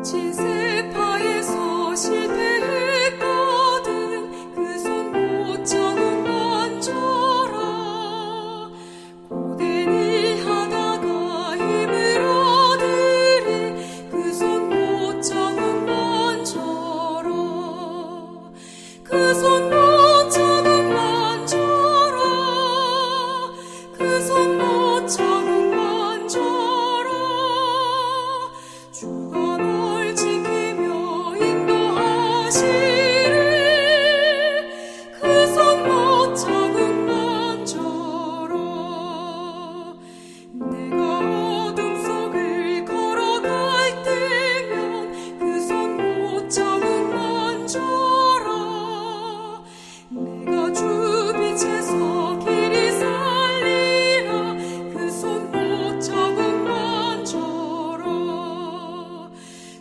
진세파에서 실패했거든 그 손 못 잡은 만져라 고된 일 하다가 힘을 얻으리 그 손 못 잡은 만져라 그 손 못 잡은 만져라 그 손 못 잡은 만져라 주가 널 지키며 인도하시리 그 손 못 잡은 만져라 내가 어둠 속을 걸어갈 때면 그 손 못 잡은 만져라 내가 주 빛에서 길이 살리라 그 손 못 잡은 만져라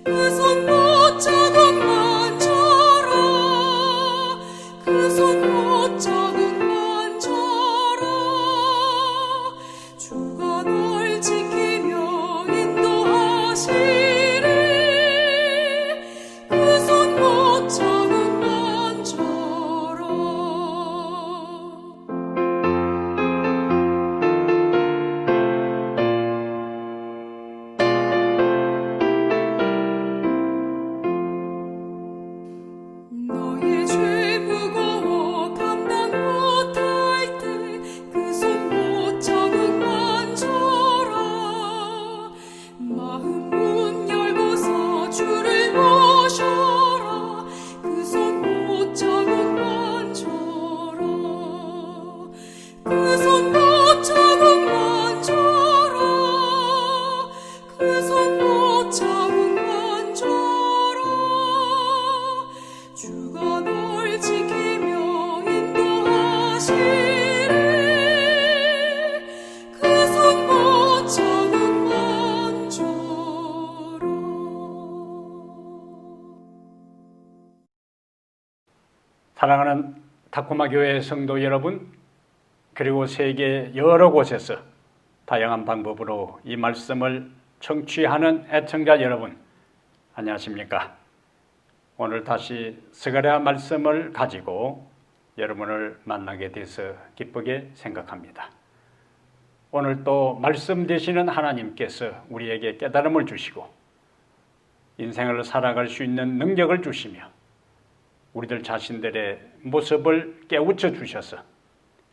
그 손 못 잡은 만져라 그 손 못 잡은 만져라 주가 널 지키며 인도하시리 그 손 못 잡은 만져라 너의 죄 무거워 감당 못할 때 그 손 못 잡은 만져라 마음 문 열고서 주를 모셔라 그 손 못 잡은 만져라 그 손 못 잡은 만져라 그 손 못 잡은 만져라 주가 널 지키며 인도하시리 그 손 못 잡은 만져라 사랑하는 타코마 교회 성도 여러분, 그리고 세계 여러 곳에서 다양한 방법으로 이 말씀을 청취하는 애청자 여러분, 안녕하십니까? 오늘 다시 스가랴 말씀을 가지고 여러분을 만나게 돼서 기쁘게 생각합니다. 오늘 또 말씀 되시는 하나님께서 우리에게 깨달음을 주시고 인생을 살아갈 수 있는 능력을 주시며 우리들 자신들의 모습을 깨우쳐 주셔서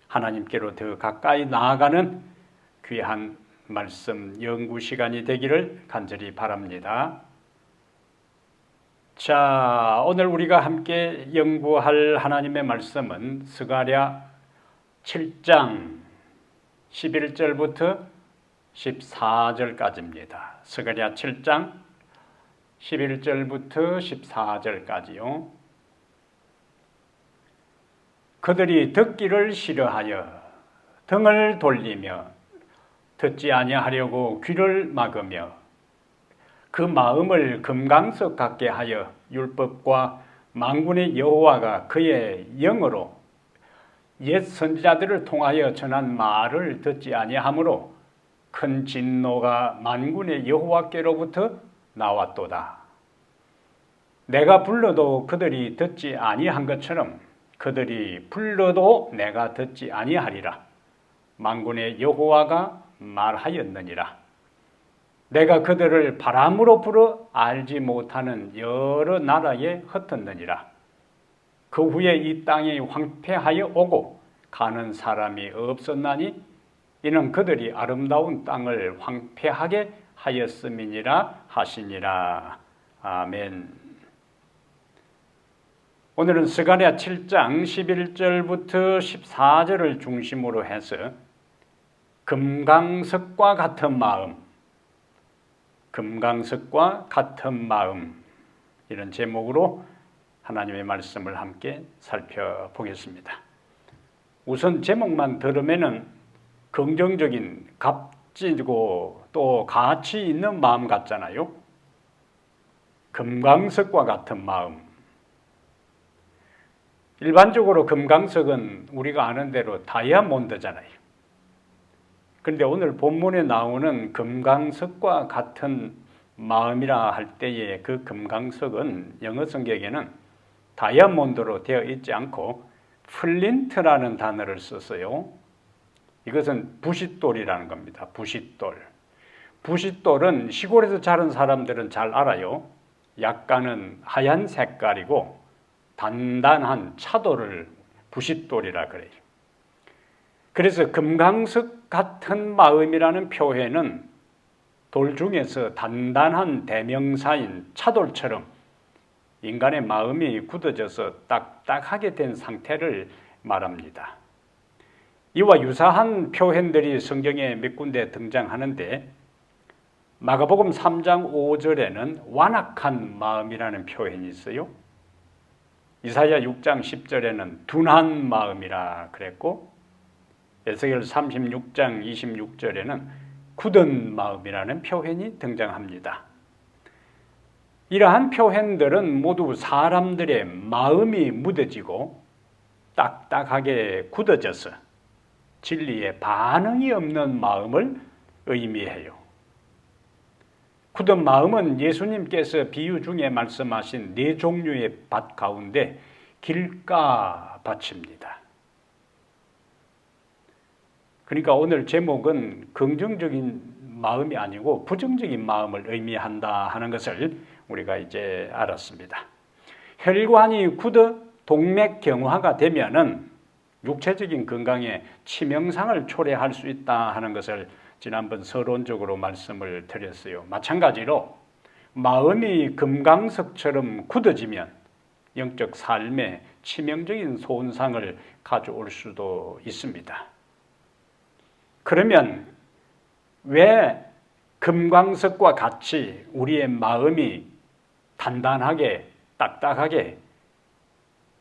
하나님께로 더 가까이 나아가는 귀한 말씀 연구 시간이 되기를 간절히 바랍니다. 자, 오늘 우리가 함께 연구할 하나님의 말씀은 스가랴 7장 11절부터 14절까지입니다. 스가랴 7장 11절부터 14절까지요. 그들이 듣기를 싫어하여 등을 돌리며 듣지 아니하려고 귀를 막으며 그 마음을 금강석 같게 하여 율법과 만군의 여호와가 그의 영으로 옛 선지자들을 통하여 전한 말을 듣지 아니하므로 큰 진노가 만군의 여호와께로부터 나왔도다. 내가 불러도 그들이 듣지 아니한 것처럼 그들이 불러도 내가 듣지 아니하리라. 만군의 여호와가 말하였느니라. 내가 그들을 바람으로 불어 알지 못하는 여러 나라에 흩었느니라. 그 후에 이 땅이 황폐하여 오고 가는 사람이 없었나니 이는 그들이 아름다운 땅을 황폐하게 하였음이니라 하시니라. 아멘. 오늘은 스가랴 7장 11절부터 14절을 중심으로 해서 금강석과 같은 마음, 금강석과 같은 마음, 이런 제목으로 하나님의 말씀을 함께 살펴보겠습니다. 우선 제목만 들으면은 긍정적인, 값지고 또 가치 있는 마음 같잖아요. 금강석과 같은 마음. 일반적으로 금강석은 우리가 아는 대로 다이아몬드잖아요. 그런데 오늘 본문에 나오는 금강석과 같은 마음이라 할 때의 그 금강석은 영어 성경에는 다이아몬드로 되어 있지 않고 플린트라는 단어를 썼어요. 이것은 부싯돌이라는 겁니다. 부싯돌. 부싯돌은 시골에서 자란 사람들은 잘 알아요. 약간은 하얀 색깔이고 단단한 차돌을 부싯돌이라 그래요. 그래서 금강석 같은 마음이라는 표현은 돌 중에서 단단한 대명사인 차돌처럼 인간의 마음이 굳어져서 딱딱하게 된 상태를 말합니다. 이와 유사한 표현들이 성경에 몇 군데 등장하는데 마가복음 3장 5절에는 완악한 마음이라는 표현이 있어요. 이사야 6장 10절에는 둔한 마음이라 그랬고 에스겔 36장 26절에는 굳은 마음이라는 표현이 등장합니다. 이러한 표현들은 모두 사람들의 마음이 무뎌지고 딱딱하게 굳어져서 진리에 반응이 없는 마음을 의미해요. 굳은 마음은 예수님께서 비유 중에 말씀하신 네 종류의 밭 가운데 길가밭입니다. 그러니까 오늘 제목은 긍정적인 마음이 아니고 부정적인 마음을 의미한다 하는 것을 우리가 이제 알았습니다. 혈관이 굳어 동맥경화가 되면은 육체적인 건강에 치명상을 초래할 수 있다 하는 것을 지난번 서론적으로 말씀을 드렸어요. 마찬가지로 마음이 금강석처럼 굳어지면 영적 삶에 치명적인 손상을 가져올 수도 있습니다. 그러면 왜 금강석과 같이 우리의 마음이 단단하게 딱딱하게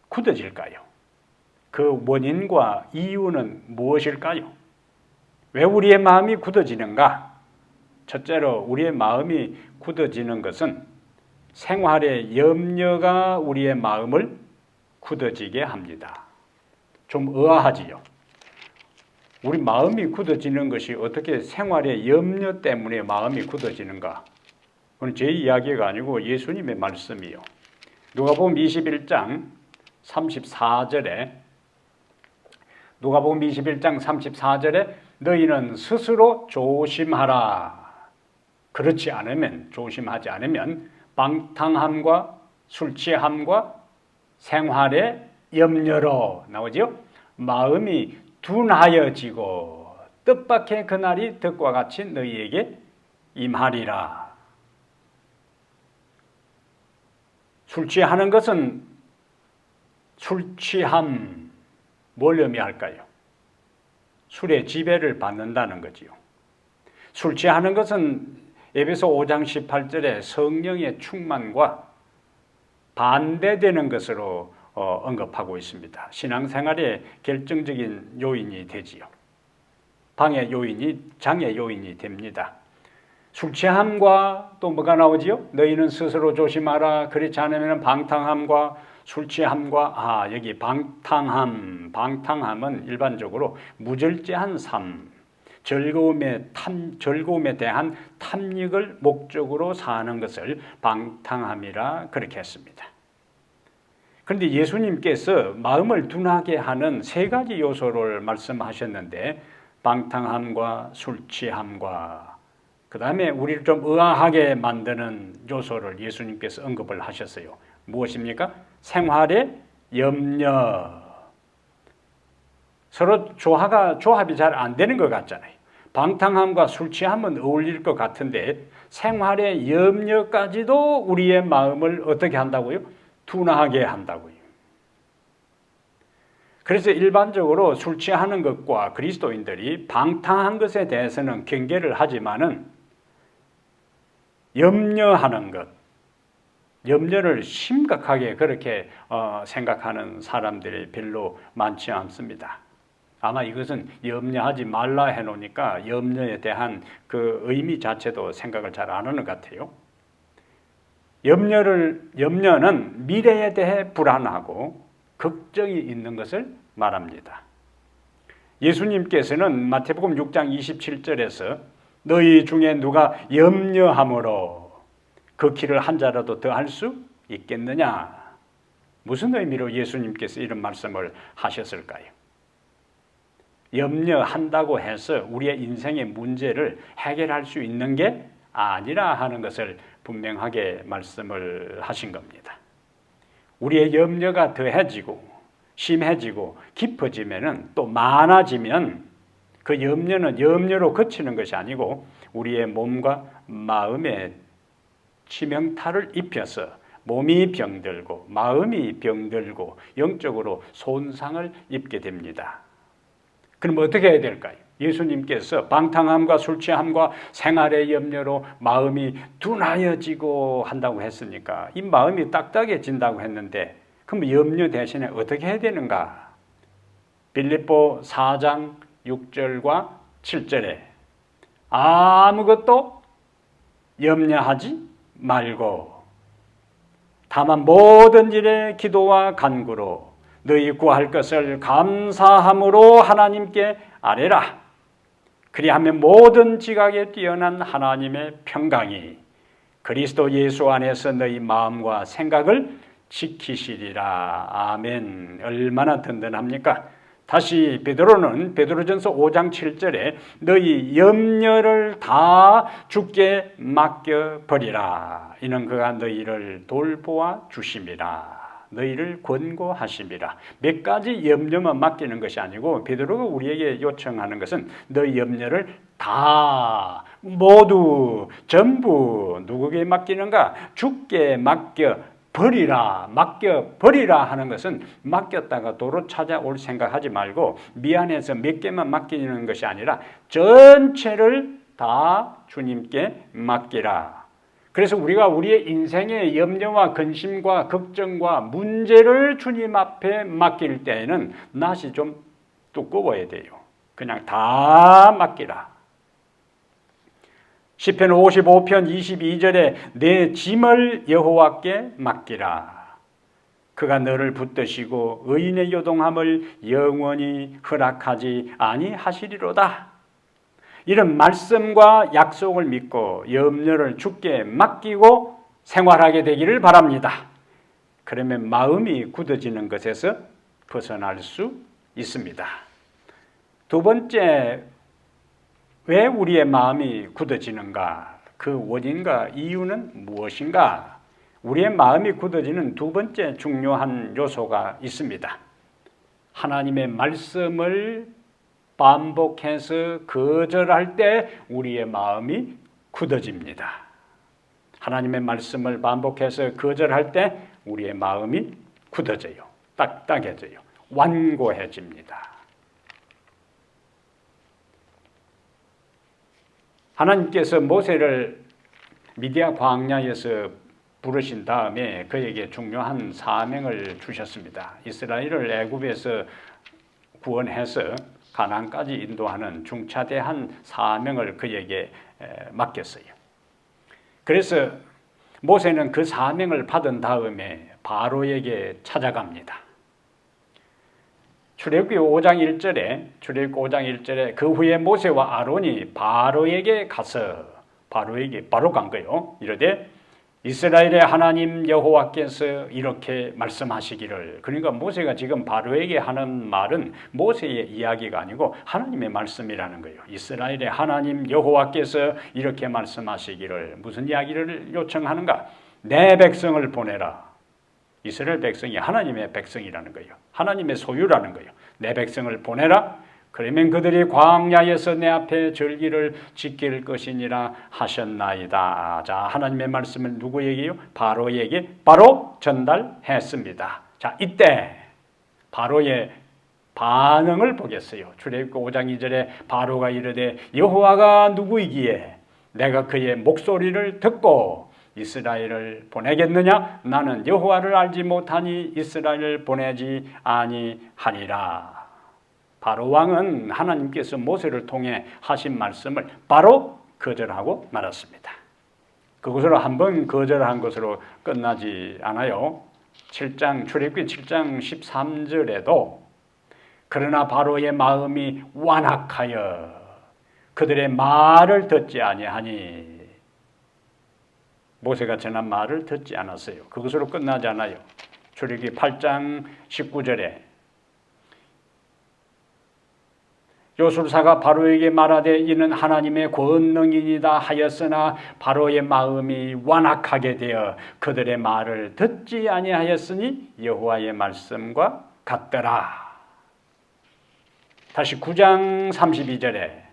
굳어질까요? 그 원인과 이유는 무엇일까요? 왜 우리의 마음이 굳어지는가? 첫째로 우리의 마음이 굳어지는 것은 생활의 염려가 우리의 마음을 굳어지게 합니다. 좀 의아하지요? 우리 마음이 굳어지는 것이 어떻게 생활의 염려 때문에 마음이 굳어지는가? 그건 제 이야기가 아니고 예수님의 말씀이요. 누가복음 21장 34절에 누가복음 21장 34절에 너희는 스스로 조심하라. 그렇지 않으면 조심하지 않으면 방탕함과 술 취함과 생활의 염려로 나오죠. 마음이 둔하여지고 뜻밖의 그날이 덕과 같이 너희에게 임하리라. 술 취하는 것은 술 취함 뭘 의미할까요? 술의 지배를 받는다는 거지요. 술 취하는 것은 에베소 5장 18절에 성령의 충만과 반대되는 것으로 언급하고 있습니다. 신앙생활의 결정적인 요인이 되지요. 방해 요인이 장애 요인이 됩니다. 술 취함과 또 뭐가 나오지요? 너희는 스스로 조심하라. 그렇지 않으면 방탕함과 술 취함과 여기 방탕함은 일반적으로 무절제한 삶, 즐거움에 대한 탐닉을 목적으로 사는 것을 방탕함이라 그렇게 했습니다. 그런데 예수님께서 마음을 둔하게 하는 세 가지 요소를 말씀하셨는데 방탕함과 술 취함과 그 다음에 우리를 좀 의아하게 만드는 요소를 예수님께서 언급을 하셨어요. 무엇입니까? 생활의 염려. 서로 조합이 잘 안 되는 것 같잖아요. 방탕함과 술 취함은 어울릴 것 같은데 생활의 염려까지도 우리의 마음을 어떻게 한다고요? 둔하게 한다고요. 그래서 일반적으로 술 취하는 것과 그리스도인들이 방탕한 것에 대해서는 경계를 하지만은 염려하는 것, 염려를 심각하게 그렇게 생각하는 사람들이 별로 많지 않습니다. 아마 이것은 염려하지 말라 해놓으니까 염려에 대한 그 의미 자체도 생각을 잘 안 하는 것 같아요. 염려는 미래에 대해 불안하고 걱정이 있는 것을 말합니다. 예수님께서는 마태복음 6장 27절에서 너희 중에 누가 염려함으로 그 키를 한 자라도 더 할 수 있겠느냐? 무슨 의미로 예수님께서 이런 말씀을 하셨을까요? 염려한다고 해서 우리의 인생의 문제를 해결할 수 있는 게 아니라 하는 것을 분명하게 말씀을 하신 겁니다. 우리의 염려가 더해지고 심해지고 깊어지면 또 많아지면 그 염려는 염려로 그치는 것이 아니고 우리의 몸과 마음에 치명타를 입혀서 몸이 병들고 마음이 병들고 영적으로 손상을 입게 됩니다. 그럼 어떻게 해야 될까요? 예수님께서 방탕함과 술 취함과 생활의 염려로 마음이 둔하여지고 한다고 했으니까 이 마음이 딱딱해진다고 했는데 그럼 염려 대신에 어떻게 해야 되는가? 빌립보 4장 6절과 7절에 아무것도 염려하지 말고 다만 모든 일에 기도와 간구로 너희 구할 것을 감사함으로 하나님께 아뢰라. 그리하면 모든 지각에 뛰어난 하나님의 평강이 그리스도 예수 안에서 너희 마음과 생각을 지키시리라. 아멘. 얼마나 든든합니까? 다시 베드로전서 5장 7절에 너희 염려를 다 주께 맡겨버리라. 이는 그가 너희를 돌보아 주심이라. 너희를 권고하심이라. 몇 가지 염려만 맡기는 것이 아니고 베드로가 우리에게 요청하는 것은 너희 염려를 다 모두 전부 누구에게 맡기는가? 주께 맡겨버리라. 하는 것은 맡겼다가 도로 찾아올 생각하지 말고 미안해서 몇 개만 맡기는 것이 아니라 전체를 다 주님께 맡기라. 그래서 우리가 우리의 인생의 염려와 근심과 걱정과 문제를 주님 앞에 맡길 때에는 낫이 좀 두꺼워야 돼요. 그냥 다 맡기라. 시편 55편 22절에 내 짐을 여호와께 맡기라. 그가 너를 붙드시고 의인의 요동함을 영원히 허락하지 아니하시리로다. 이런 말씀과 약속을 믿고 염려를 주께 맡기고 생활하게 되기를 바랍니다. 그러면 마음이 굳어지는 것에서 벗어날 수 있습니다. 두 번째, 왜 우리의 마음이 굳어지는가? 그 원인과 이유는 무엇인가? 우리의 마음이 굳어지는 두 번째 중요한 요소가 있습니다. 하나님의 말씀을 반복해서 거절할 때 우리의 마음이 굳어집니다. 하나님의 말씀을 반복해서 거절할 때 우리의 마음이 굳어져요. 딱딱해져요. 완고해집니다. 하나님께서 모세를 미디아 광야에서 부르신 다음에 그에게 중요한 사명을 주셨습니다. 이스라엘을 애굽에서 구원해서 가나안까지 인도하는 중차대한 사명을 그에게 맡겼어요. 그래서 모세는 그 사명을 받은 다음에 바로에게 찾아갑니다. 출애굽기 5장 1절에 그 후에 모세와 아론이 바로에게 가서 바로 간 거예요. 이르되 이스라엘의 하나님 여호와께서 이렇게 말씀하시기를. 그러니까 모세가 지금 바로에게 하는 말은 모세의 이야기가 아니고 하나님의 말씀이라는 거예요. 이스라엘의 하나님 여호와께서 이렇게 말씀하시기를. 무슨 이야기를 요청하는가? 내 백성을 보내라. 이스라엘 백성이 하나님의 백성이라는 거예요. 하나님의 소유라는 거예요. 내 백성을 보내라. 그러면 그들이 광야에서 내 앞에 절기를 지킬 것이니라 하셨나이다. 자, 하나님의 말씀을 누구에게요? 바로에게 바로 전달했습니다. 자, 이때 바로의 반응을 보겠어요. 출애굽기 5장 2절에 바로가 이르되 여호와가 누구이기에 내가 그의 목소리를 듣고 이스라엘을 보내겠느냐? 나는 여호와를 알지 못하니 이스라엘을 보내지 아니하리라. 바로 왕은 하나님께서 모세를 통해 하신 말씀을 바로 거절하고 말았습니다. 그것으로 한번 거절한 것으로 끝나지 않아요. 출애굽기 7장 13절에도 그러나 바로의 마음이 완악하여 그들의 말을 듣지 아니하니 모세가 전한 말을 듣지 않았어요. 그것으로 끝나지 않아요. 출애굽기 8장 19절에 요술사가 바로에게 말하되 이는 하나님의 권능이니이다 하였으나 바로의 마음이 완악하게 되어 그들의 말을 듣지 아니하였으니 여호와의 말씀과 같더라. 다시 9장 32절에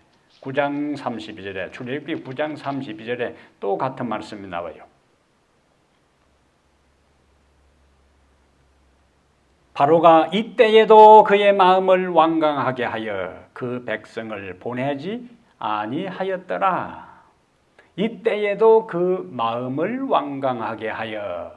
출애굽기 9장 32절에 또 같은 말씀이 나와요. 바로가 이때에도 그의 마음을 완강하게 하여 그 백성을 보내지 아니하였더라. 이때에도 그 마음을 완강하게 하여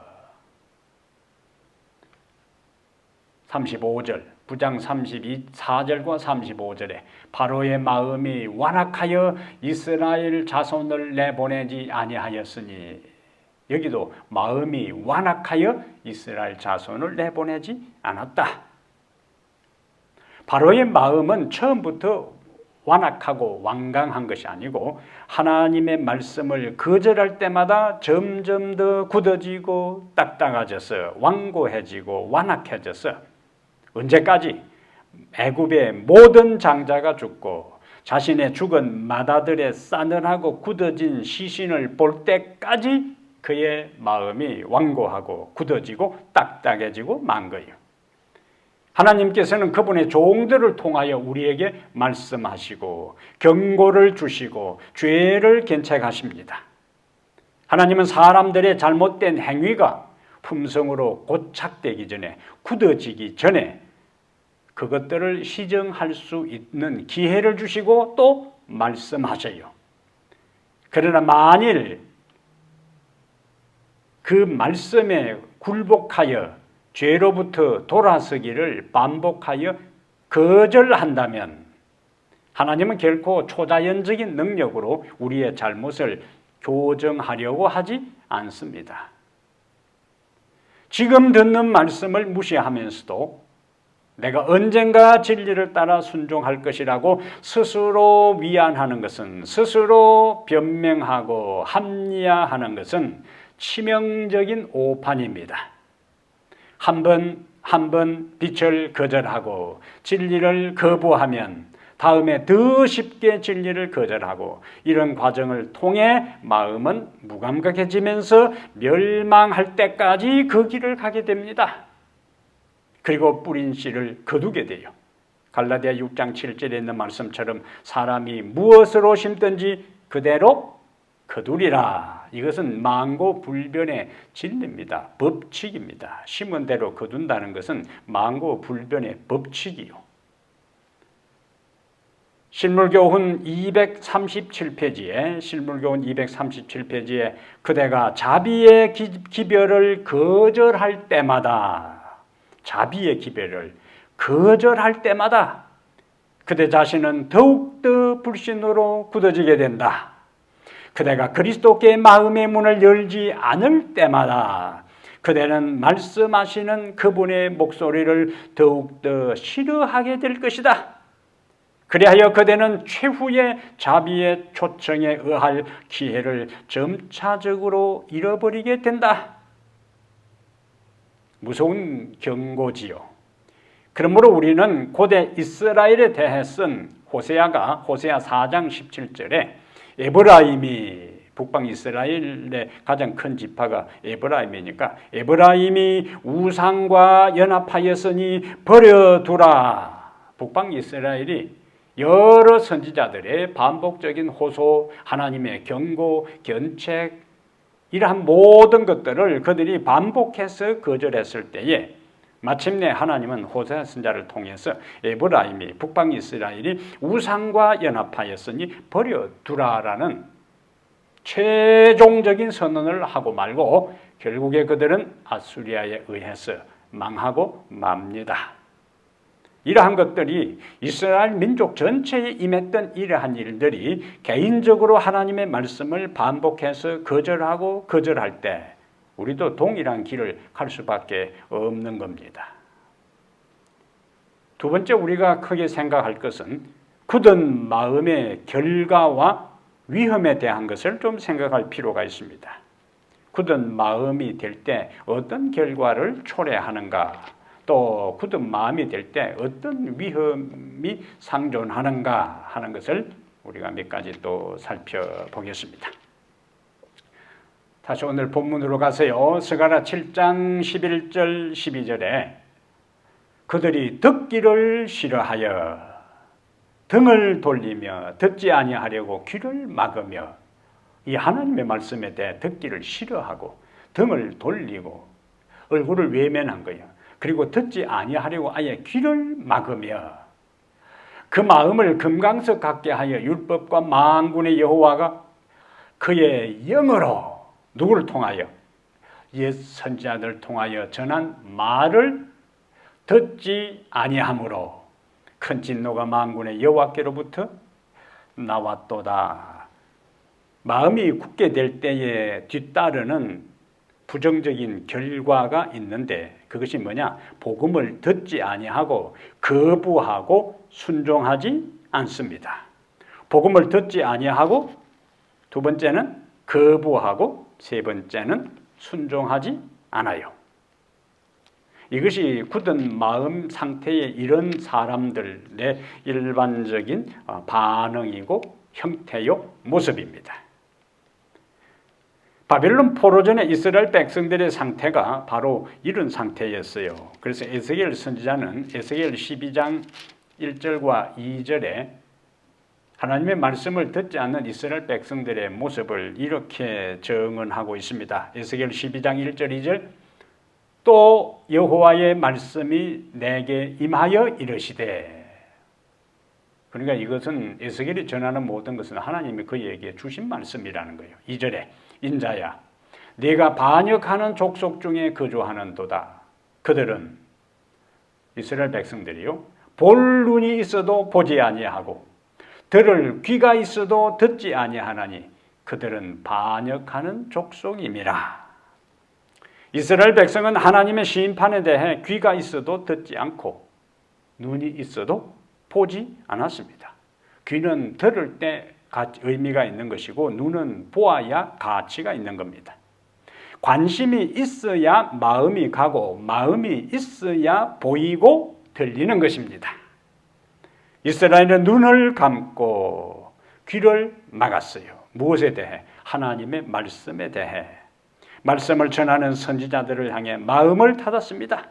35절 9장 34절과 35절에 바로의 마음이 완악하여 이스라엘 자손을 내보내지 아니하였으니 여기도 마음이 완악하여 이스라엘 자손을 내보내지 않았다. 바로의 마음은 처음부터 완악하고 완강한 것이 아니고 하나님의 말씀을 거절할 때마다 점점 더 굳어지고 딱딱해져서 완고해지고 완악해져서 언제까지? 애굽의 모든 장자가 죽고 자신의 죽은 맏아들의 싸늘하고 굳어진 시신을 볼 때까지 그의 마음이 완고하고 굳어지고 딱딱해지고 만 거예요. 하나님께서는 그분의 종들을 통하여 우리에게 말씀하시고 경고를 주시고 죄를 견책하십니다. 하나님은 사람들의 잘못된 행위가 품성으로 고착되기 전에 굳어지기 전에 그것들을 시정할 수 있는 기회를 주시고 또 말씀하셔요. 그러나 만일 그 말씀에 굴복하여 죄로부터 돌아서기를 반복하여 거절한다면 하나님은 결코 초자연적인 능력으로 우리의 잘못을 교정하려고 하지 않습니다. 지금 듣는 말씀을 무시하면서도 내가 언젠가 진리를 따라 순종할 것이라고 스스로 위안하는 것은, 스스로 변명하고 합리화하는 것은 치명적인 오판입니다. 한 번 빛을 거절하고 진리를 거부하면 다음에 더 쉽게 진리를 거절하고 이런 과정을 통해 마음은 무감각해지면서 멸망할 때까지 그 길을 가게 됩니다. 그리고 뿌린 씨를 거두게 돼요. 갈라디아 6장 7절에 있는 말씀처럼 사람이 무엇으로 심든지 그대로 거두리라. 이것은 만고불변의 진리입니다. 법칙입니다. 심은 대로 거둔다는 것은 만고불변의 법칙이요. 실물교훈 237페이지에 그대가 자비의 기별을 거절할 때마다 그대 자신은 더욱더 불신으로 굳어지게 된다. 그대가 그리스도께 마음의 문을 열지 않을 때마다 그대는 말씀하시는 그분의 목소리를 더욱더 싫어하게 될 것이다. 그리하여 그대는 최후의 자비의 초청에 의할 기회를 점차적으로 잃어버리게 된다. 무서운 경고지요. 그러므로 우리는 고대 이스라엘에 대해 쓴 호세아 4장 17절에 에브라임이 북방 이스라엘의 가장 큰 지파가 에브라임이니까 에브라임이 우상과 연합하였으니 버려두라. 북방 이스라엘이 여러 선지자들의 반복적인 호소, 하나님의 경고, 견책 이러한 모든 것들을 그들이 반복해서 거절했을 때에 마침내 하나님은 호세아 선지자를 통해서 에브라임이 북방 이스라엘이 우상과 연합하였으니 버려두라라는 최종적인 선언을 하고 말고 결국에 그들은 아수리아에 의해서 망하고 맙니다. 이러한 것들이 이스라엘 민족 전체에 임했던 이러한 일들이 개인적으로 하나님의 말씀을 반복해서 거절할 때 우리도 동일한 길을 갈 수밖에 없는 겁니다. 두 번째 우리가 크게 생각할 것은 굳은 마음의 결과와 위험에 대한 것을 좀 생각할 필요가 있습니다. 굳은 마음이 될 때 어떤 결과를 초래하는가, 또 굳은 마음이 될 때 어떤 위험이 상존하는가 하는 것을 우리가 몇 가지 또 살펴보겠습니다. 다시 오늘 본문으로 가세요. 스가랴 7장 11절 12절에 그들이 듣기를 싫어하여 등을 돌리며 듣지 아니하려고 귀를 막으며, 이 하나님의 말씀에 대해 듣기를 싫어하고 등을 돌리고 얼굴을 외면한 거예요. 그리고 듣지 아니하려고 아예 귀를 막으며 그 마음을 금강석 같게 하여 율법과 만군의 여호와가 그의 영으로 누구를 통하여? 옛 선지자들 통하여 전한 말을 듣지 아니하므로 큰 진노가 만군의 여호와께로부터 나왔도다. 마음이 굳게 될 때에 뒤따르는 부정적인 결과가 있는데 그것이 뭐냐? 복음을 듣지 아니하고 거부하고 순종하지 않습니다. 복음을 듣지 아니하고, 두 번째는 거부하고, 세 번째는 순종하지 않아요. 이것이 굳은 마음 상태의 이런 사람들의 일반적인 반응이고 형태요 모습입니다. 바벨론 포로 전에 이스라엘 백성들의 상태가 바로 이런 상태였어요. 그래서 에스겔 선지자는 에스겔 12장 1절과 2절에 하나님의 말씀을 듣지 않는 이스라엘 백성들의 모습을 이렇게 정언하고 있습니다. 에스겔 12장 1절 2절, 또 여호와의 말씀이 내게 임하여 이르시되, 그러니까 이것은 에스겔이 전하는 모든 것은 하나님이 그에게 주신 말씀이라는 거예요. 2절에 인자야 네가 반역하는 족속 중에 거주하는도다. 그들은, 이스라엘 백성들이요, 볼 눈이 있어도 보지 아니하고 들을 귀가 있어도 듣지 아니하나니 그들은 반역하는 족속임이라. 이스라엘 백성은 하나님의 심판에 대해 귀가 있어도 듣지 않고 눈이 있어도 보지 않았습니다. 귀는 들을 때 의미가 있는 것이고 눈은 보아야 가치가 있는 겁니다. 관심이 있어야 마음이 가고 마음이 있어야 보이고 들리는 것입니다. 이스라엘은 눈을 감고 귀를 막았어요. 무엇에 대해? 하나님의 말씀에 대해. 말씀을 전하는 선지자들을 향해 마음을 닫았습니다.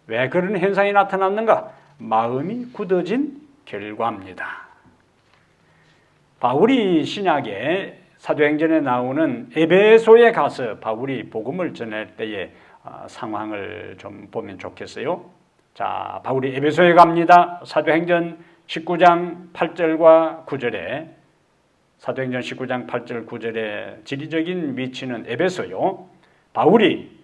왜 그런 현상이 나타났는가? 마음이 굳어진 결과입니다. 바울이 신약에 사도행전에 나오는 에베소에 가서 바울이 복음을 전할 때의 상황을 좀 보면 좋겠어요. 자, 바울이 에베소에 갑니다. 사도행전 19장 8절과 9절에, 사도행전 19장 8절 9절의 지리적인 위치는 에베소요. 바울이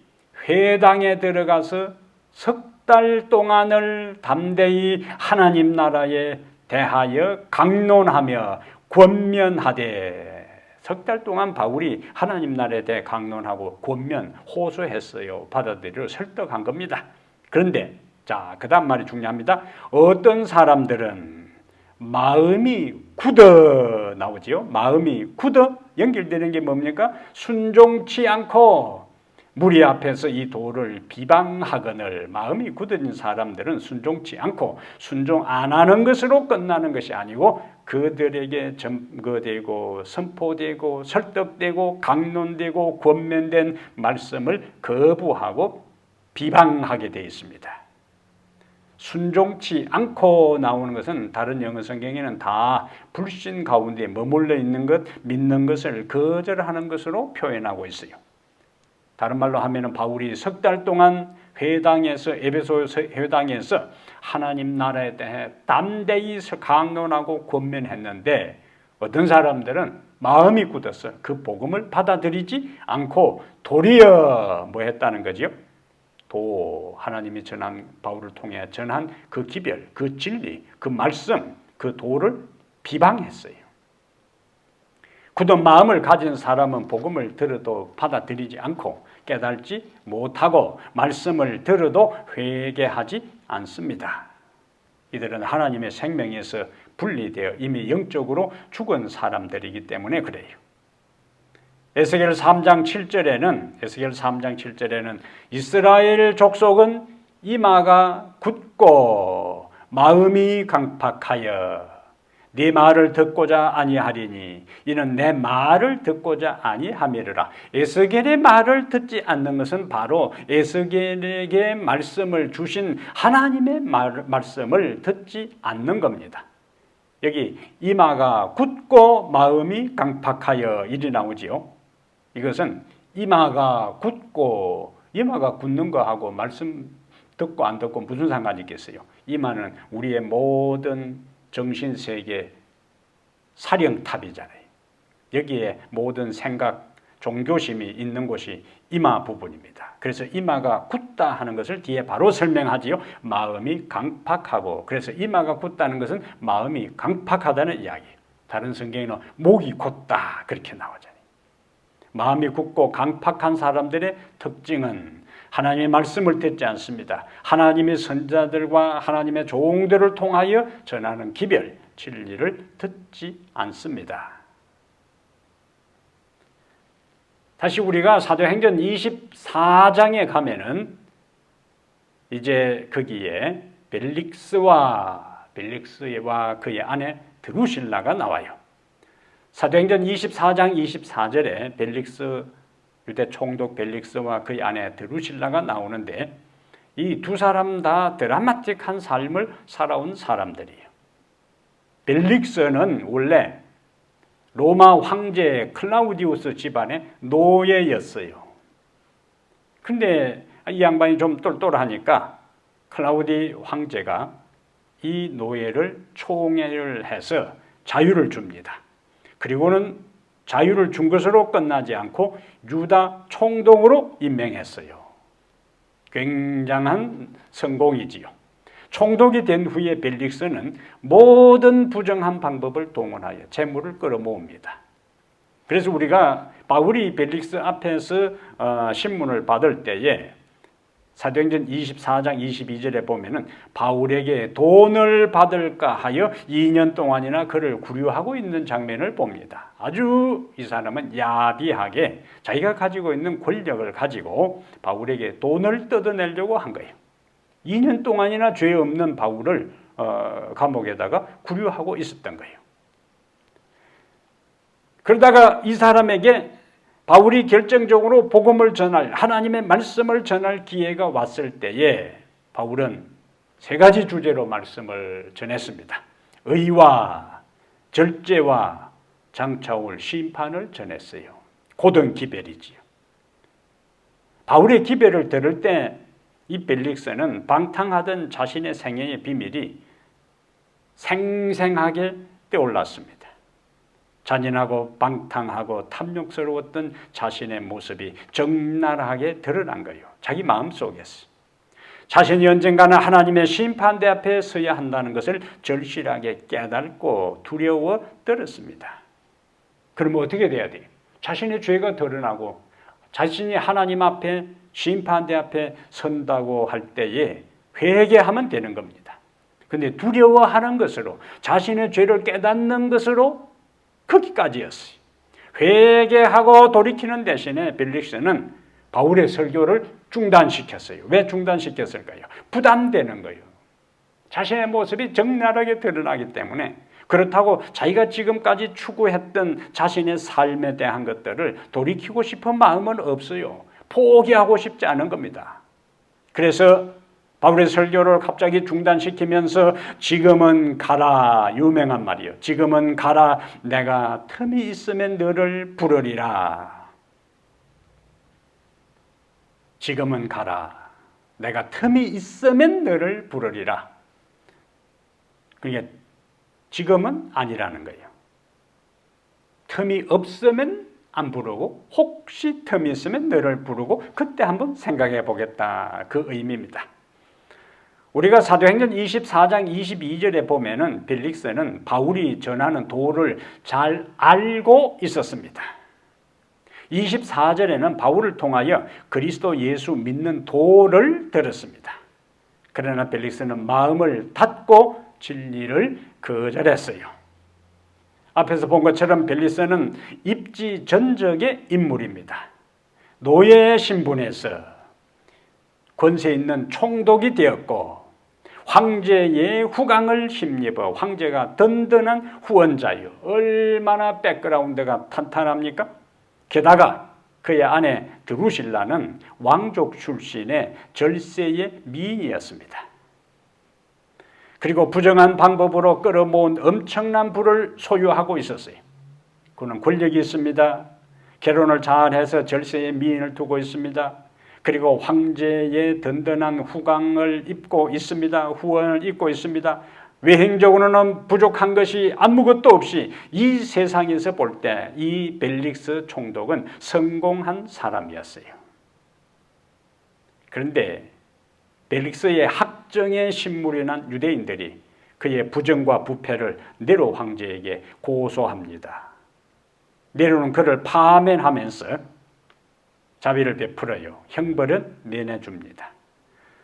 회당에 들어가서 석 달 동안을 담대히 하나님 나라에 대하여 강론하며 권면하되, 석 달 동안 바울이 하나님 나라에 대해 강론하고 권면, 호소했어요. 받아들여 설득한 겁니다. 그런데 자, 그 다음 말이 중요합니다. 어떤 사람들은 마음이 굳어 나오지요. 마음이 굳어 연결되는 게 뭡니까? 순종치 않고 무리 앞에서 이 도를 비방하거늘, 마음이 굳어진 사람들은 순종치 않고 순종 안 하는 것으로 끝나는 것이 아니고 그들에게 점거되고 선포되고 설득되고 강론되고 권면된 말씀을 거부하고 비방하게 되어 있습니다. 순종치 않고 나오는 것은 다른 영어 성경에는 다 불신 가운데 머물러 있는 것, 믿는 것을 거절하는 것으로 표현하고 있어요. 다른 말로 하면 바울이 석 달 동안 회당에서, 에베소 회당에서 하나님 나라에 대해 담대히 강론하고 권면했는데 어떤 사람들은 마음이 굳어서 그 복음을 받아들이지 않고 도리어 뭐 했다는 거죠? 도, 하나님이 전한, 바울을 통해 전한 그 기별, 그 진리, 그 말씀, 그 도를 비방했어요. 굳은 마음을 가진 사람은 복음을 들어도 받아들이지 않고 깨달지 못하고 말씀을 들어도 회개하지 않습니다. 이들은 하나님의 생명에서 분리되어 이미 영적으로 죽은 사람들이기 때문에 그래요. 에스겔 3장 7절에는 이스라엘 족속은 이마가 굳고 마음이 강팍하여 네 말을 듣고자 아니하리니 이는 내 말을 듣고자 아니함이라. 에스겔의 말을 듣지 않는 것은 바로 에스겔에게 말씀을 주신 하나님의 말씀을 듣지 않는 겁니다. 여기 이마가 굳고 마음이 강팍하여 일이 나오지요. 이것은 이마가 굳는 거하고 말씀 듣고 안 듣고 무슨 상관이 있겠어요? 이마는 우리의 모든 정신세계 사령탑이잖아요. 여기에 모든 생각, 종교심이 있는 곳이 이마 부분입니다. 그래서 이마가 굳다 하는 것을 뒤에 바로 설명하지요. 마음이 강팍하고, 그래서 이마가 굳다는 것은 마음이 강팍하다는 이야기예요. 다른 성경에는 목이 곧다 그렇게 나오잖아요. 마음이 굳고 강팍한 사람들의 특징은 하나님의 말씀을 듣지 않습니다. 하나님의 선자들과 하나님의 종들을 통하여 전하는 기별, 진리를 듣지 않습니다. 다시 우리가 사도행전 24장에 가면은 이제 거기에 벨릭스와 그의 아내 드루실라가 나와요. 사도행전 24장 24절에 유대 총독 벨릭스와 그의 아내 드루실라가 나오는데 이 두 사람 다 드라마틱한 삶을 살아온 사람들이에요. 벨릭스는 원래 로마 황제 클라우디우스 집안의 노예였어요. 근데 이 양반이 좀 똘똘하니까 클라우디 황제가 이 노예를 총애를 해서 자유를 줍니다. 그리고는 자유를 준 것으로 끝나지 않고 유다 총독으로 임명했어요. 굉장한 성공이지요. 총독이 된 후에 벨릭스는 모든 부정한 방법을 동원하여 재물을 끌어모읍니다. 그래서 우리가 바울이 벨릭스 앞에서 신문을 받을 때에 사도행전 24장 22절에 보면은 바울에게 돈을 받을까 하여 2년 동안이나 그를 구류하고 있는 장면을 봅니다. 아주 이 사람은 야비하게 자기가 가지고 있는 권력을 가지고 바울에게 돈을 뜯어내려고 한 거예요. 2년 동안이나 죄 없는 바울을 감옥에다가 구류하고 있었던 거예요. 그러다가 이 사람에게 바울이 결정적으로 복음을 전할, 하나님의 말씀을 전할 기회가 왔을 때에 바울은 세 가지 주제로 말씀을 전했습니다. 의와 절제와 장차올 심판을 전했어요. 고등 기별이지요. 바울의 기별을 들을 때 이 벨릭스는 방탕하던 자신의 생애의 비밀이 생생하게 떠올랐습니다. 잔인하고 방탕하고 탐욕스러웠던 자신의 모습이 적나라하게 드러난 거예요. 자기 마음속에서. 자신이 언젠가는 하나님의 심판대 앞에 서야 한다는 것을 절실하게 깨닫고 두려워 떨었습니다. 그러면 어떻게 돼야 돼요? 자신의 죄가 드러나고 자신이 하나님 앞에 심판대 앞에 선다고 할 때에 회개하면 되는 겁니다. 그런데 두려워하는 것으로 자신의 죄를 깨닫는 것으로 거기까지였어요. 회개하고 돌이키는 대신에 벨릭스는 바울의 설교를 중단시켰어요. 왜 중단시켰을까요? 부담되는 거예요. 자신의 모습이 적나라하게 드러나기 때문에. 그렇다고 자기가 지금까지 추구했던 자신의 삶에 대한 것들을 돌이키고 싶은 마음은 없어요. 포기하고 싶지 않은 겁니다. 그래서 바울의 설교를 갑자기 중단시키면서 지금은 가라, 유명한 말이에요. 지금은 가라, 내가 틈이 있으면 너를 부르리라. 지금은 가라, 내가 틈이 있으면 너를 부르리라. 그러니까 지금은 아니라는 거예요. 틈이 없으면 안 부르고 혹시 틈이 있으면 너를 부르고 그때 한번 생각해 보겠다. 그 의미입니다. 우리가 사도행전 24장 22절에 보면은 벨릭스는 바울이 전하는 도를 잘 알고 있었습니다. 24절에는 바울을 통하여 그리스도 예수 믿는 도를 들었습니다. 그러나 벨릭스는 마음을 닫고 진리를 거절했어요. 앞에서 본 것처럼 벨리스는 입지전적의 인물입니다. 노예 신분에서 권세 있는 총독이 되었고 황제의 후광을 힘입어 황제가 든든한 후원자요. 얼마나 백그라운드가 탄탄합니까? 게다가 그의 아내 드루실라는 왕족 출신의 절세의 미인이었습니다. 그리고 부정한 방법으로 끌어모은 엄청난 부를 소유하고 있었어요. 그는 권력이 있습니다. 결혼을 잘해서 절세의 미인을 두고 있습니다. 그리고 황제의 든든한 후광을 입고 있습니다. 후원을 입고 있습니다. 외행적으로는 부족한 것이 아무것도 없이 이 세상에서 볼 때 이 벨릭스 총독은 성공한 사람이었어요. 그런데 벨릭스의 학정의 신물이 난 유대인들이 그의 부정과 부패를 네로 황제에게 고소합니다. 네로는 그를 파면하면서 자비를 베풀어요. 형벌은 내내줍니다.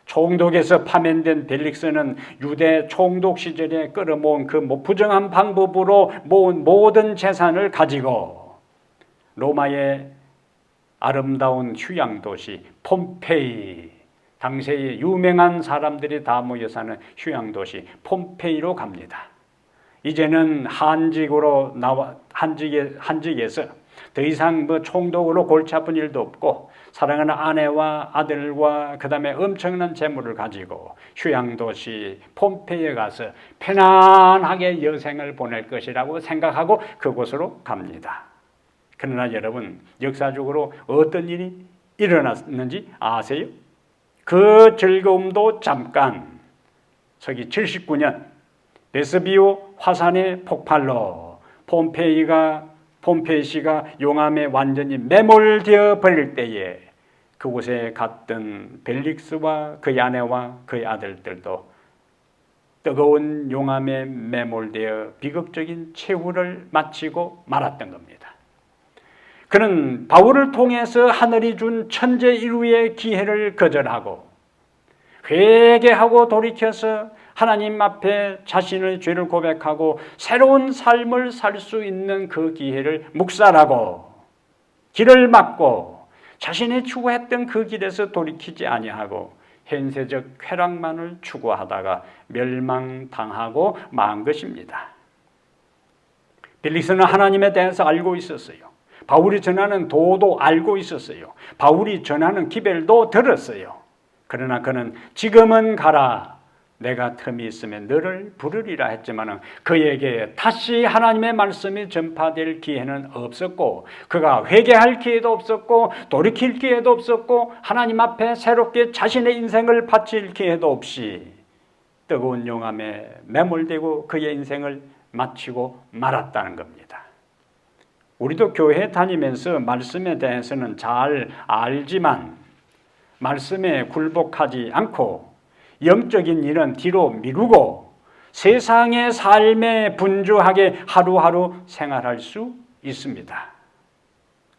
총독에서 파면된 벨릭스는 유대 총독 시절에 끌어모은 그 부정한 방법으로 모은 모든 재산을 가지고 로마의 아름다운 휴양도시 폼페이, 당시의 유명한 사람들이 다 모여 사는 휴양도시 폼페이로 갑니다. 이제는 한직에서 더 이상 총독으로 골치 아픈 일도 없고 사랑하는 아내와 아들과 그 다음에 엄청난 재물을 가지고 휴양도시 폼페이에 가서 편안하게 여생을 보낼 것이라고 생각하고 그곳으로 갑니다. 그러나 여러분, 역사적으로 어떤 일이 일어났는지 아세요? 그 즐거움도 잠깐, 서기 79년 베스비오 화산의 폭발로 폼페이시가 용암에 완전히 매몰되어 버릴 때에 그곳에 갔던 벨릭스와 그의 아내와 그의 아들들도 뜨거운 용암에 매몰되어 비극적인 최후를 마치고 말았던 겁니다. 그는 바울을 통해서 하늘이 준 천재 인류의 기회를 거절하고 회개하고 돌이켜서 하나님 앞에 자신의 죄를 고백하고 새로운 삶을 살 수 있는 그 기회를 묵살하고 길을 막고 자신이 추구했던 그 길에서 돌이키지 아니하고 현세적 쾌락만을 추구하다가 멸망당하고 만 것입니다. 벨릭스는 하나님에 대해서 알고 있었어요. 바울이 전하는 도도 알고 있었어요. 바울이 전하는 기별도 들었어요. 그러나 그는 지금은 가라. 내가 틈이 있으면 너를 부르리라 했지만 그에게 다시 하나님의 말씀이 전파될 기회는 없었고 그가 회개할 기회도 없었고 돌이킬 기회도 없었고 하나님 앞에 새롭게 자신의 인생을 바칠 기회도 없이 뜨거운 용암에 매몰되고 그의 인생을 마치고 말았다는 겁니다. 우리도 교회 다니면서 말씀에 대해서는 잘 알지만 말씀에 굴복하지 않고 영적인 일은 뒤로 미루고 세상의 삶에 분주하게 하루하루 생활할 수 있습니다.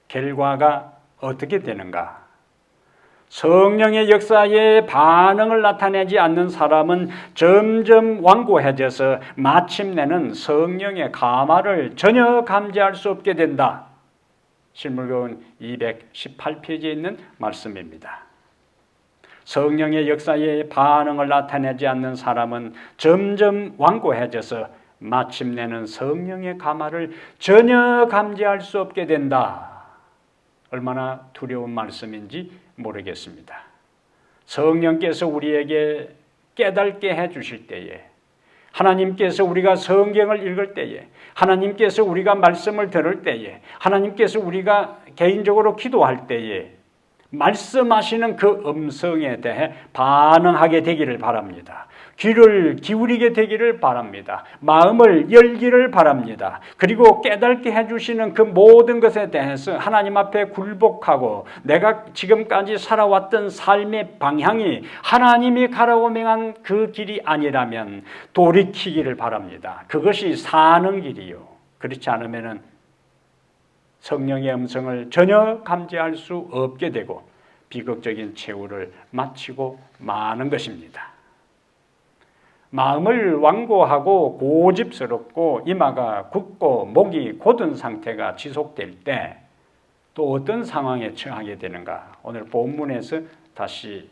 결과가 어떻게 되는가? 성령의 역사에 반응을 나타내지 않는 사람은 점점 완고해져서 마침내는 성령의 감화를 전혀 감지할 수 없게 된다. 실물교훈 218페이지에 있는 말씀입니다. 성령의 역사에 반응을 나타내지 않는 사람은 점점 완고해져서 마침내는 성령의 감화를 전혀 감지할 수 없게 된다. 얼마나 두려운 말씀인지 모르겠습니다. 성령께서 우리에게 깨닫게 해주실 때에 하나님께서 우리가 성경을 읽을 때에 하나님께서 우리가 말씀을 들을 때에 하나님께서 우리가 개인적으로 기도할 때에 말씀하시는 그 음성에 대해 반응하게 되기를 바랍니다. 귀를 기울이게 되기를 바랍니다. 마음을 열기를 바랍니다. 그리고 깨닫게 해주시는 그 모든 것에 대해서 하나님 앞에 굴복하고 내가 지금까지 살아왔던 삶의 방향이 하나님이 가라고 명한 그 길이 아니라면 돌이키기를 바랍니다. 그것이 사는 길이요. 그렇지 않으면 성령의 음성을 전혀 감지할 수 없게 되고 비극적인 최후를 마치고 마는 것입니다. 마음을 완고하고 고집스럽고 이마가 굳고 목이 곧은 상태가 지속될 때 또 어떤 상황에 처하게 되는가? 오늘 본문에서 다시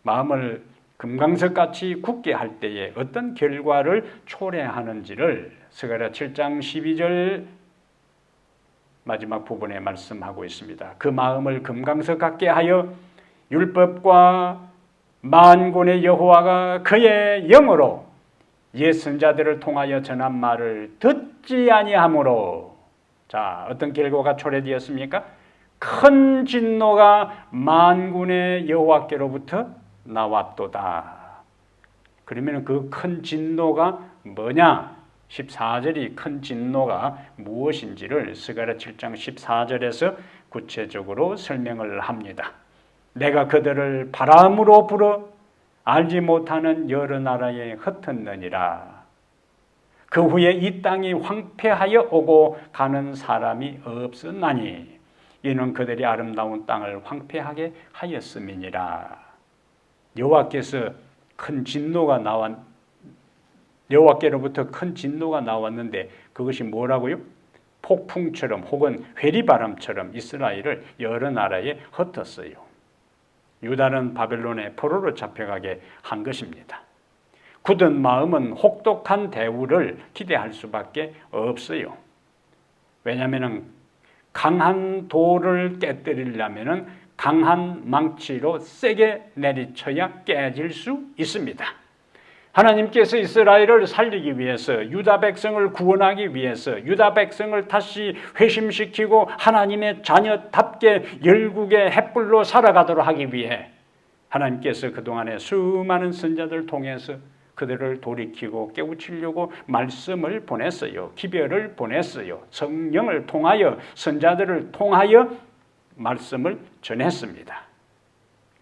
마음을 금강석같이 굳게 할 때에 어떤 결과를 초래하는지를 스가랴 7장 12절 마지막 부분에 말씀하고 있습니다. 그 마음을 금강석 같게 하여 율법과 만군의 여호와가 그의 영으로 옛 선자들을 통하여 전한 말을 듣지 아니하므로, 자, 어떤 결과가 초래되었습니까? 큰 진노가 만군의 여호와께로부터 나왔도다. 그러면 그 큰 진노가 뭐냐? 14절이 큰 진노가 무엇인지를 스가랴 7장 14절에서 구체적으로 설명을 합니다. 내가 그들을 바람으로 불어 알지 못하는 여러 나라에 흩었느니라. 그 후에 이 땅이 황폐하여 오고 가는 사람이 없었나니 이는 그들이 아름다운 땅을 황폐하게 하였음이니라. 여호와께서 큰 진노가 여호와께로부터 큰 진노가 나왔는데 그것이 뭐라고요? 폭풍처럼 혹은 회리바람처럼 이스라엘을 여러 나라에 흩었어요. 유다는 바벨론의 포로로 잡혀가게 한 것입니다. 굳은 마음은 혹독한 대우를 기대할 수밖에 없어요. 왜냐하면 강한 돌을 깨뜨리려면 강한 망치로 세게 내리쳐야 깨질 수 있습니다. 하나님께서 이스라엘을 살리기 위해서, 유다 백성을 구원하기 위해서, 유다 백성을 다시 회심시키고 하나님의 자녀답게 열국의 햇불로 살아가도록 하기 위해 하나님께서 그동안에 수많은 선자들 통해서 그들을 돌이키고 깨우치려고 말씀을 보냈어요. 기별을 보냈어요. 성령을 통하여, 선자들을 통하여 말씀을 전했습니다.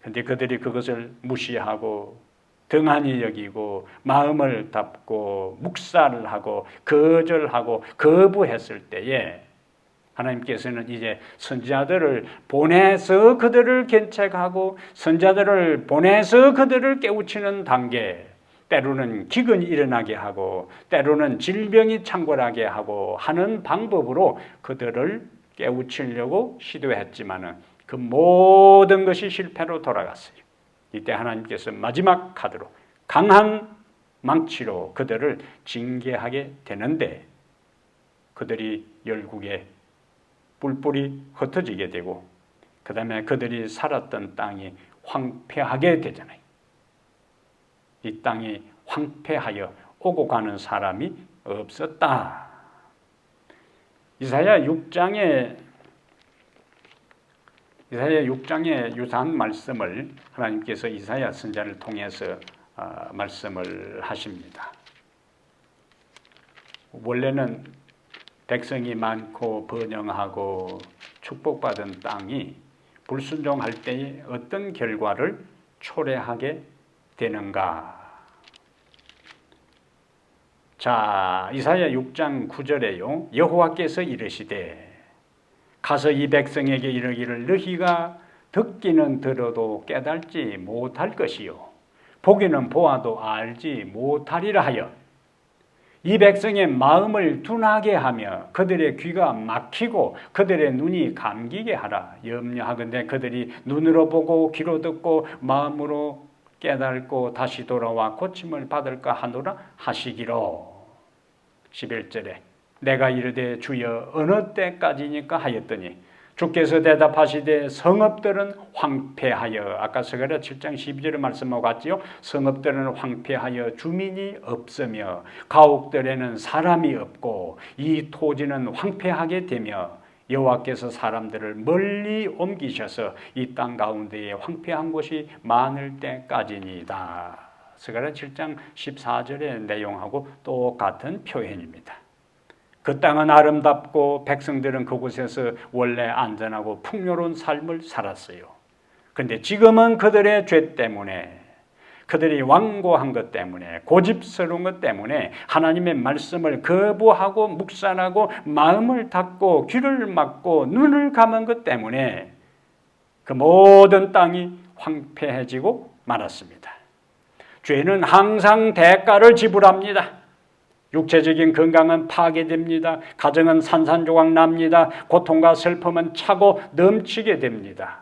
그런데 그들이 그것을 무시하고 등한히 여기고 마음을 닫고 묵살을 하고 거절하고 거부했을 때에 하나님께서는 이제 선지자들을 보내서 그들을 견책하고 선지자들을 보내서 그들을 깨우치는 단계, 때로는 기근이 일어나게 하고 때로는 질병이 창궐하게 하고 하는 방법으로 그들을 깨우치려고 시도했지만 그 모든 것이 실패로 돌아갔어요. 이때 하나님께서 마지막 카드로 강한 망치로 그들을 징계하게 되는데 그들이 열국에 뿔뿔이 흩어지게 되고 그 다음에 그들이 살았던 땅이 황폐하게 되잖아요. 이 땅이 황폐하여 오고 가는 사람이 없었다. 이사야 6장에 유사한 말씀을 하나님께서 이사야 선지자를 통해서 말씀을 하십니다. 원래는 백성이 많고 번영하고 축복받은 땅이 불순종할 때에 어떤 결과를 초래하게 되는가? 자, 이사야 6장 9절에요. 여호와께서 이르시되 가서 이 백성에게 이르기를 너희가 듣기는 들어도 깨달지 못할 것이요 보기는 보아도 알지 못하리라 하여 이 백성의 마음을 둔하게 하며 그들의 귀가 막히고 그들의 눈이 감기게 하라. 염려하건대 그들이 눈으로 보고 귀로 듣고 마음으로 깨닫고 다시 돌아와 고침을 받을까 하노라 하시기로. 11절에 내가 이르되 주여 어느 때까지니까 하였더니 주께서 대답하시되 성읍들은 황폐하여, 아까 스가랴 7장 12절의 말씀하고 같지요. 성읍들은 황폐하여 주민이 없으며 가옥들에는 사람이 없고 이 토지는 황폐하게 되며 여호와께서 사람들을 멀리 옮기셔서 이 땅 가운데에 황폐한 곳이 많을 때까지니이다. 스가랴 7장 14절의 내용하고 똑같은 표현입니다. 그 땅은 아름답고 백성들은 그곳에서 원래 안전하고 풍요로운 삶을 살았어요. 그런데 지금은 그들의 죄 때문에, 그들이 완고한 것 때문에, 고집스러운 것 때문에 하나님의 말씀을 거부하고 묵살하고 마음을 닫고 귀를 막고 눈을 감은 것 때문에 그 모든 땅이 황폐해지고 말았습니다. 죄는 항상 대가를 지불합니다. 육체적인 건강은 파괴됩니다. 가정은 산산조각 납니다. 고통과 슬픔은 차고 넘치게 됩니다.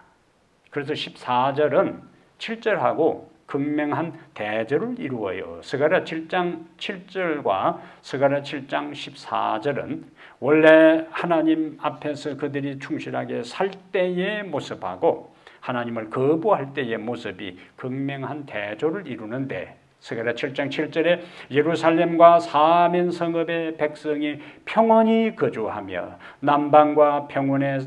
그래서 14절은 7절하고 극명한 대조를 이루어요. 스가랴 7장 7절과 스가랴 7장 14절은 원래 하나님 앞에서 그들이 충실하게 살 때의 모습하고 하나님을 거부할 때의 모습이 극명한 대조를 이루는데, 스가랴 7장 7절에 예루살렘과 사면 성읍의 백성이 평온히 거주하며 남방과 평원의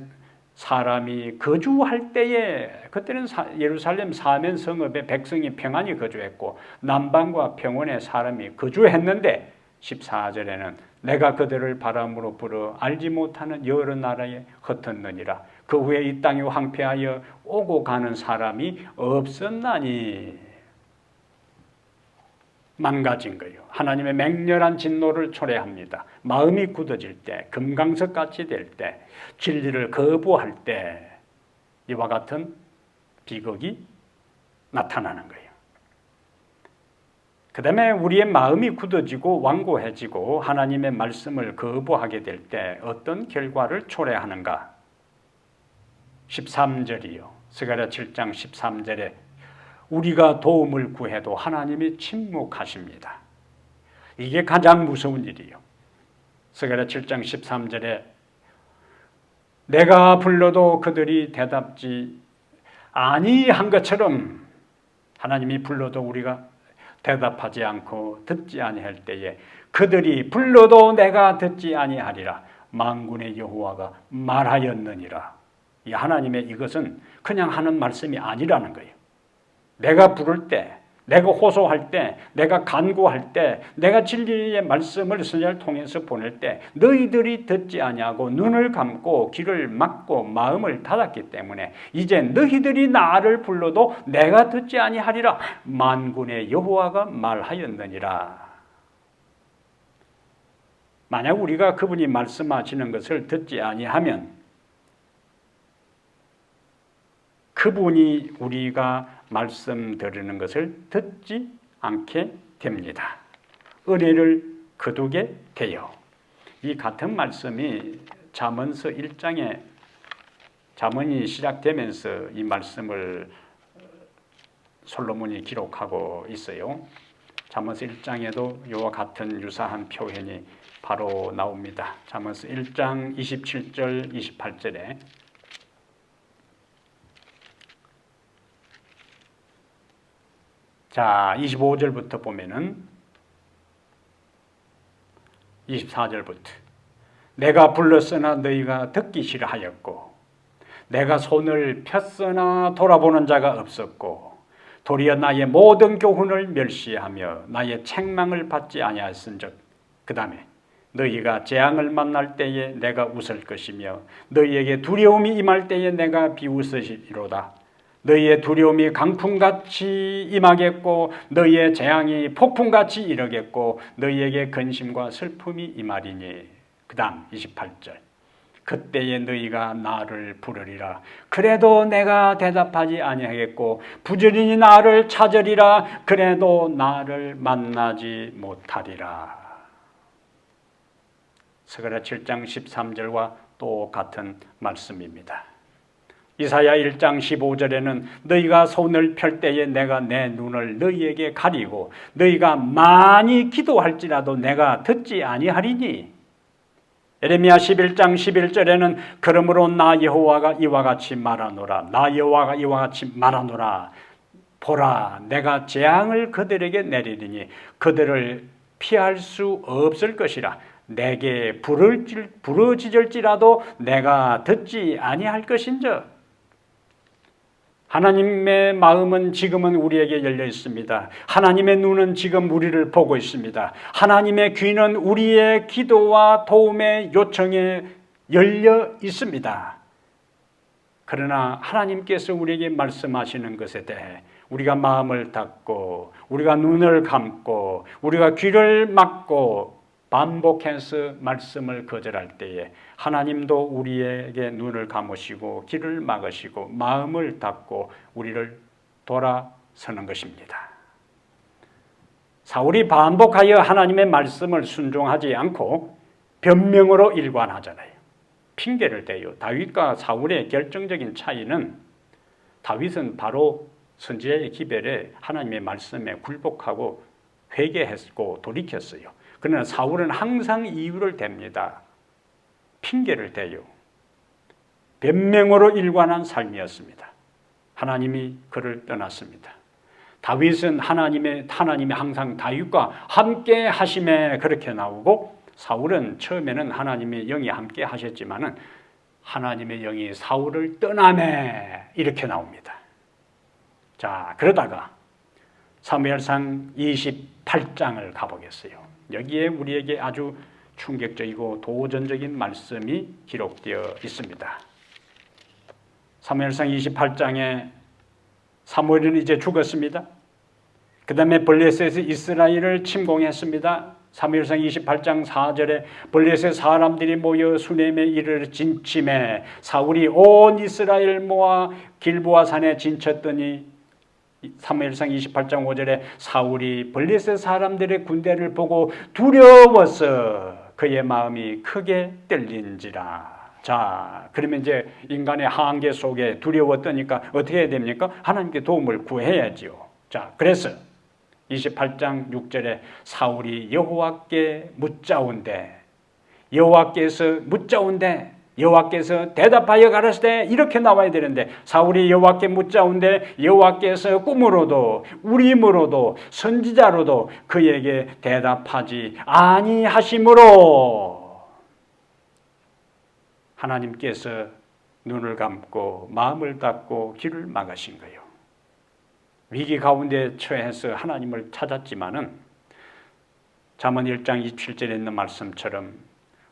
사람이 거주할 때에, 그때는 예루살렘 사면 성읍의 백성이 평안히 거주했고 남방과 평원의 사람이 거주했는데, 14절에는 내가 그들을 바람으로 불어 알지 못하는 여러 나라에 흩었느니라. 그 후에 이 땅이 황폐하여 오고 가는 사람이 없었나니. 망가진 거예요. 하나님의 맹렬한 진노를 초래합니다. 마음이 굳어질 때, 금강석같이 될 때, 진리를 거부할 때 이와 같은 비극이 나타나는 거예요. 그 다음에 우리의 마음이 굳어지고 완고해지고 하나님의 말씀을 거부하게 될 때 어떤 결과를 초래하는가? 13절이요. 스가랴 7장 13절에 우리가 도움을 구해도 하나님이 침묵하십니다. 이게 가장 무서운 일이에요. 스가랴 7장 13절에 내가 불러도 그들이 대답지 아니한 것처럼 하나님이 불러도 우리가 대답하지 않고 듣지 아니할 때에 그들이 불러도 내가 듣지 아니하리라. 만군의 여호와가 말하였느니라. 이 하나님의 이것은 그냥 하는 말씀이 아니라는 거예요. 내가 부를 때, 내가 호소할 때, 내가 간구할 때, 내가 진리의 말씀을 선지자를 통해서 보낼 때 너희들이 듣지 아니하고 눈을 감고 귀를 막고 마음을 닫았기 때문에 이제 너희들이 나를 불러도 내가 듣지 아니하리라. 만군의 여호와가 말하였느니라. 만약 우리가 그분이 말씀하시는 것을 듣지 아니하면 그분이 우리가 말씀 드리는 것을 듣지 않게 됩니다. 은혜를 거두게 돼요. 이 같은 말씀이 잠언서 1장에 잠언이 시작되면서 이 말씀을 솔로몬이 기록하고 있어요. 잠언서 1장에도 이와 같은 유사한 표현이 바로 나옵니다. 잠언서 1장 27절 28절에 자, 25절부터 보면은 24절부터 내가 불렀으나 너희가 듣기 싫어하였고 내가 손을 폈으나 돌아보는 자가 없었고 도리어 나의 모든 교훈을 멸시하며 나의 책망을 받지 아니하였은즉 그 다음에 너희가 재앙을 만날 때에 내가 웃을 것이며 너희에게 두려움이 임할 때에 내가 비웃으리로다. 너희의 두려움이 강풍같이 임하겠고 너희의 재앙이 폭풍같이 이르겠고 너희에게 근심과 슬픔이 임하리니. 그 다음 28절 그때에 너희가 나를 부르리라. 그래도 내가 대답하지 아니하겠고 부지런히 나를 찾으리라. 그래도 나를 만나지 못하리라. 스가랴 7장 13절과 똑같은 말씀입니다. 이사야 1장 15절에는 너희가 손을 펼 때에 내가 내 눈을 너희에게 가리고 너희가 많이 기도할지라도 내가 듣지 아니하리니. 예레미야 11장 11절에는 그러므로 나 여호와가 이와 같이 말하노라. 나 여호와가 이와 같이 말하노라. 보라, 내가 재앙을 그들에게 내리리니 그들을 피할 수 없을 것이라. 내게 부르짖을지라도 내가 듣지 아니할 것인즉. 하나님의 마음은 지금은 우리에게 열려 있습니다. 하나님의 눈은 지금 우리를 보고 있습니다. 하나님의 귀는 우리의 기도와 도움의 요청에 열려 있습니다. 그러나 하나님께서 우리에게 말씀하시는 것에 대해 우리가 마음을 닫고 우리가 눈을 감고 우리가 귀를 막고 반복해서 말씀을 거절할 때에 하나님도 우리에게 눈을 감으시고 귀를 막으시고 마음을 닫고 우리를 돌아서는 것입니다. 사울이 반복하여 하나님의 말씀을 순종하지 않고 변명으로 일관하잖아요. 핑계를 대요. 다윗과 사울의 결정적인 차이는 다윗은 바로 선지자의 기별에 하나님의 말씀에 굴복하고 회개했고 돌이켰어요. 그러나 사울은 항상 이유를 댑니다. 핑계를 대요. 변명으로 일관한 삶이었습니다. 하나님이 그를 떠났습니다. 다윗은 하나님이 항상 다윗과 함께 하심에 그렇게 나오고, 사울은 처음에는 하나님의 영이 함께 하셨지만은 하나님의 영이 사울을 떠나매 이렇게 나옵니다. 자, 그러다가 사무엘상 28장을 가보겠어요. 여기에 우리에게 아주 충격적이고 도전적인 말씀이 기록되어 있습니다. 사무엘상 28장에 사무엘은 이제 죽었습니다. 그 다음에 블레셋이 이스라엘을 침공했습니다. 사무엘상 28장 4절에 블레셋 사람들이 모여 수넴에 이르러 진침해 사울이 온 이스라엘 모아 길보아 산에 진쳤더니, 사무엘상 28장 5절에 사울이 블레셋 사람들의 군대를 보고 두려워서 그의 마음이 크게 떨린지라. 자, 그러면 이제 인간의 한계 속에 두려워 떠니까 어떻게 해야 됩니까? 하나님께 도움을 구해야지요. 자, 그래서 28장 6절에 사울이 여호와께 묻자온대, 여호와께서 대답하여 가라사대, 이렇게 나와야 되는데 사울이 여호와께 묻자온대 여호와께서 꿈으로도 우림으로도 선지자로도 그에게 대답하지 아니하심으로 하나님께서 눈을 감고 마음을 닫고 귀를 막으신 거예요. 위기 가운데 처해서 하나님을 찾았지만은 잠언 1장 27절에 있는 말씀처럼,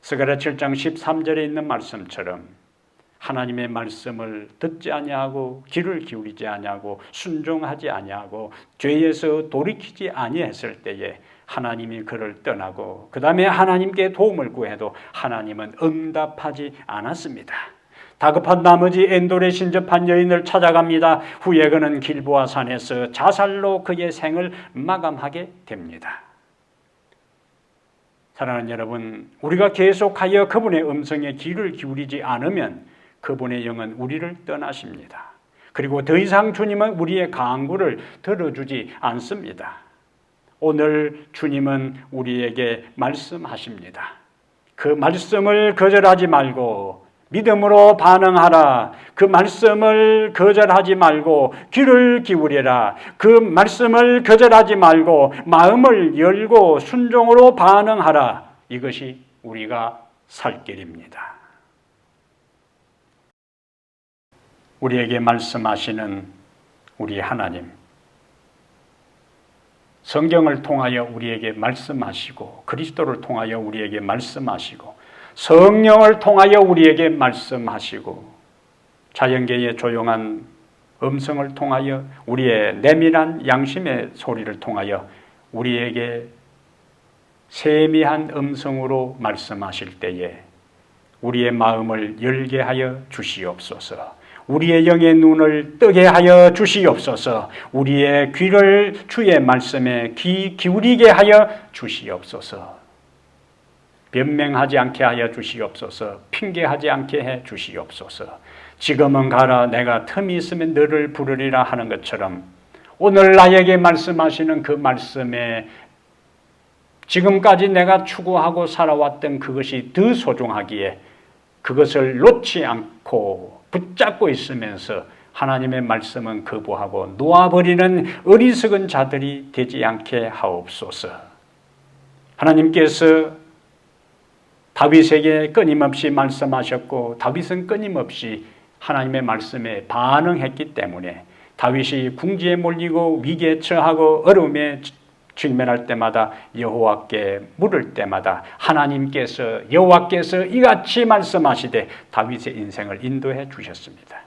스가랴 7장 13절에 있는 말씀처럼 하나님의 말씀을 듣지 아니하고 귀를 기울이지 아니하고 순종하지 아니하고 죄에서 돌이키지 아니했을 때에 하나님이 그를 떠나고 그 다음에 하나님께 도움을 구해도 하나님은 응답하지 않았습니다. 다급한 나머지 엔돌에 신접한 여인을 찾아갑니다. 후에 그는 길보아 산에서 자살로 그의 생을 마감하게 됩니다. 사랑하는 여러분, 우리가 계속하여 그분의 음성에 귀를 기울이지 않으면 그분의 영은 우리를 떠나십니다. 그리고 더 이상 주님은 우리의 간구를 들어주지 않습니다. 오늘 주님은 우리에게 말씀하십니다. 그 말씀을 거절하지 말고 믿음으로 반응하라. 그 말씀을 거절하지 말고 귀를 기울여라. 그 말씀을 거절하지 말고 마음을 열고 순종으로 반응하라. 이것이 우리가 살 길입니다. 우리에게 말씀하시는 우리 하나님, 성경을 통하여 우리에게 말씀하시고 그리스도를 통하여 우리에게 말씀하시고 성령을 통하여 우리에게 말씀하시고 자연계의 조용한 음성을 통하여 우리의 내밀한 양심의 소리를 통하여 우리에게 세미한 음성으로 말씀하실 때에 우리의 마음을 열게 하여 주시옵소서. 우리의 영의 눈을 뜨게 하여 주시옵소서. 우리의 귀를 주의 말씀에 귀 기울이게 하여 주시옵소서. 변명하지 않게 하여 주시옵소서. 핑계하지 않게 해 주시옵소서. 지금은 가라, 내가 틈이 있으면 너를 부르리라 하는 것처럼 오늘 나에게 말씀하시는 그 말씀에 지금까지 내가 추구하고 살아왔던 그것이 더 소중하기에 그것을 놓지 않고 붙잡고 있으면서 하나님의 말씀은 거부하고 놓아버리는 어리석은 자들이 되지 않게 하옵소서. 하나님께서 다윗에게 끊임없이 말씀하셨고 다윗은 끊임없이 하나님의 말씀에 반응했기 때문에 다윗이 궁지에 몰리고 위기에 처하고 어려움에 직면할 때마다 여호와께 물을 때마다 여호와께서 이같이 말씀하시되 다윗의 인생을 인도해 주셨습니다.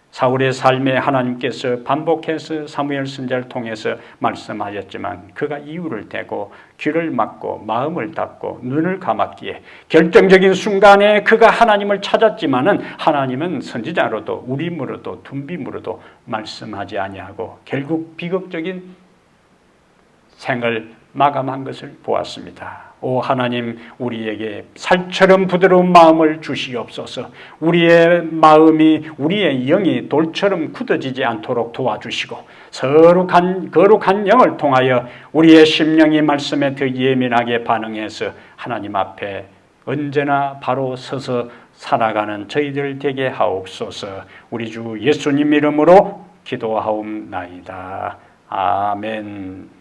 사울의 삶에 하나님께서 반복해서 사무엘 선지자를 통해서 말씀하셨지만 그가 이유를 대고 귀를 막고 마음을 닫고 눈을 감았기에 결정적인 순간에 그가 하나님을 찾았지만은 하나님은 선지자로도 우림으로도 둠빔으로도 말씀하지 아니하고 결국 비극적인 생을 마감한 것을 보았습니다. 오 하나님, 우리에게 살처럼 부드러운 마음을 주시옵소서. 우리의 마음이, 우리의 영이 돌처럼 굳어지지 않도록 도와주시고, 거룩한 영을 통하여 우리의 심령이 말씀에 더 예민하게 반응해서 하나님 앞에 언제나 바로 서서 살아가는 저희들 되게 하옵소서. 우리 주 예수님 이름으로 기도하옵나이다. 아멘.